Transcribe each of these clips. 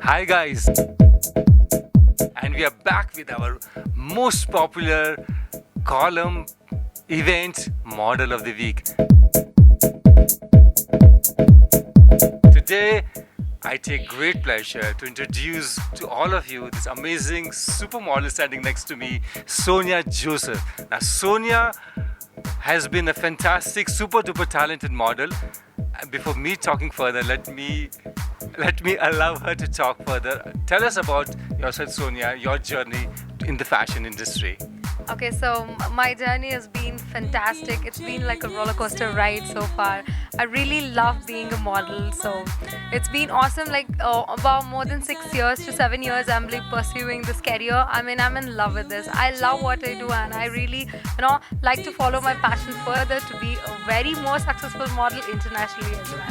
Hi guys, and we are back with our most popular column event model of the week. Today, I take great pleasure to introduce to all of you this amazing supermodel standing next to me, Sonia Joseph. Now, Sonia has been a fantastic, super duper talented model. And before me talking further, let me allow her to talk further. Tell us about yourself, Sonia, your journey in the fashion industry. Okay, so my journey has been fantastic. It's been like a roller coaster ride so far. I really love being a model, so it's been awesome. Like about more than 6 years to 7 years, I'm like pursuing this career. I mean, I'm in love with this. I love what I do, and I really, like to follow my passion further to be a very more successful model internationally as well.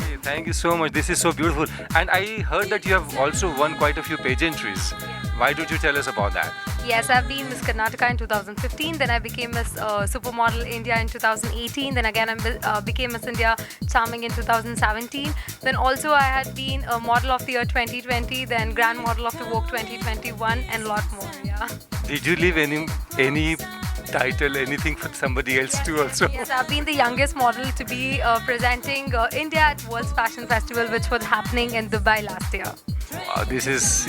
Hey, thank you so much. This is so beautiful. And I heard that you have also won quite a few pageantries. Why don't you tell us about that? Yes, I've been Miss Karnataka in 2015. Then I became Miss Supermodel India in 2018. Then again, I became Miss India Charming in 2017. Then also I had been a Model of the Year 2020. Then Grand Model of the Vogue 2021, and lot more. Yeah. Did you leave any title, anything for somebody else too also? Yes, I've been the youngest model to be presenting India at World's Fashion Festival, which was happening in Dubai last year. Wow, this is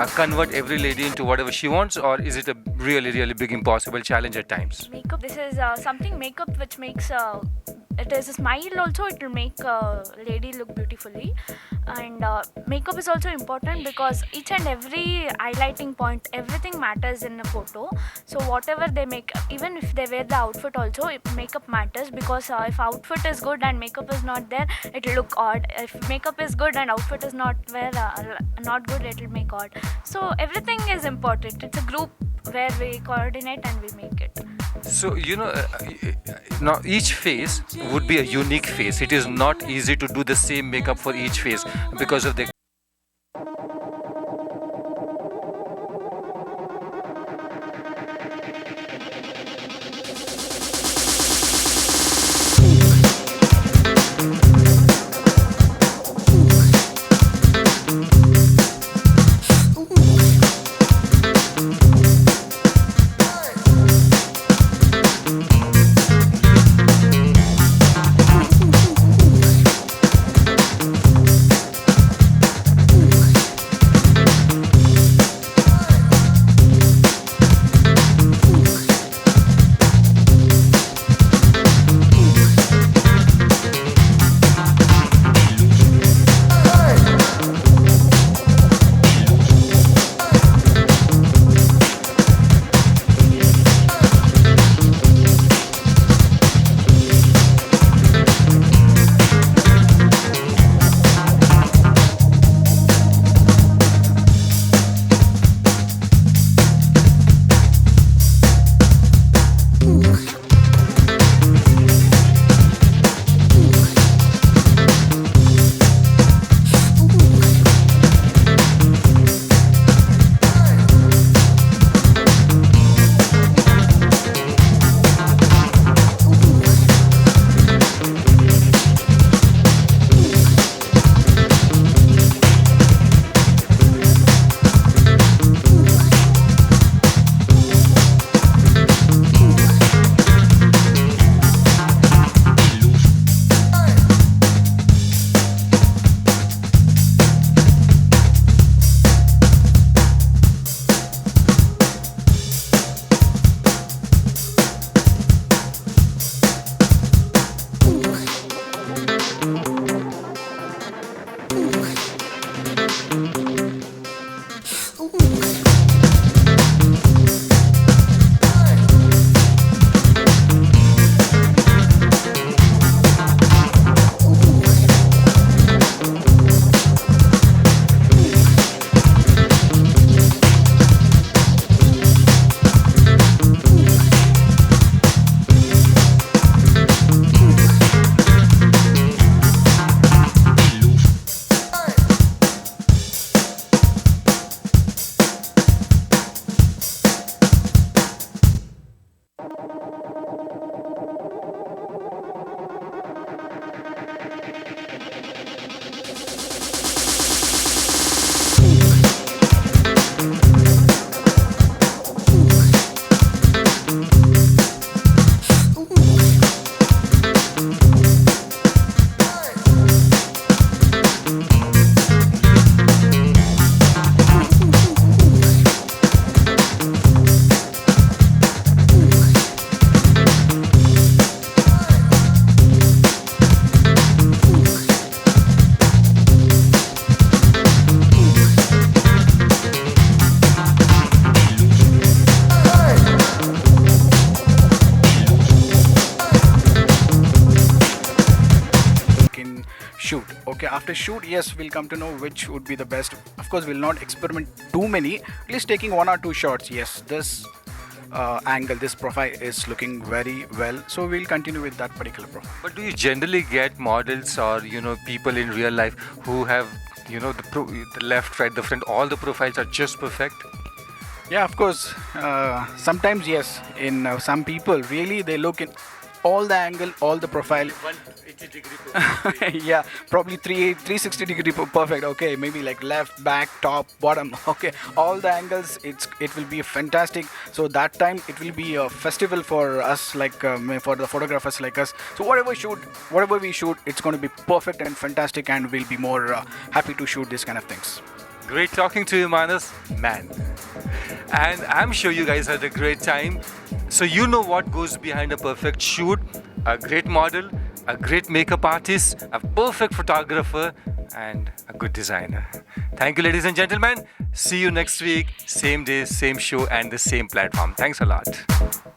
convert every lady into whatever she wants, or is it a really, really big impossible challenge at times? Makeup, this is something makeup which makes it is a smile also, it will make a lady look beautifully. And makeup is also important because each and every highlighting point, everything matters in a photo. So whatever they make, even if they wear the outfit also, makeup matters, because if outfit is good and makeup is not there, it will look odd. If makeup is good and outfit is not good, it will make odd. So everything is important. It's a group where we coordinate and we make it. So, now each face would be a unique face. It is not easy to do the same makeup for each face because of the. shoot. Okay, after shoot, yes, we'll come to know which would be the best. Of course, we'll not experiment too many, at least taking one or two shots. Yes, this angle, this profile is looking very well, so we'll continue with that particular profile. But do you generally get models or people in real life who have the left, right, the front, all the profiles are just perfect? Yeah, of course. Sometimes yes. In some people, really, they look in all the angle, all the profile. 180 degree profile. Yeah, probably 360 degree perfect. Okay, maybe like left, back, top, bottom. Okay, all the angles. It will be fantastic. So that time it will be a festival for us, like for the photographers like us. So whatever we shoot, it's going to be perfect and fantastic, and we'll be more happy to shoot these kind of things. Great talking to you, Manas. Man. And I'm sure you guys had a great time. So you know what goes behind a perfect shoot. A great model, a great makeup artist, a perfect photographer, and a good designer. Thank you, ladies and gentlemen. See you next week. Same day, same show, and the same platform. Thanks a lot.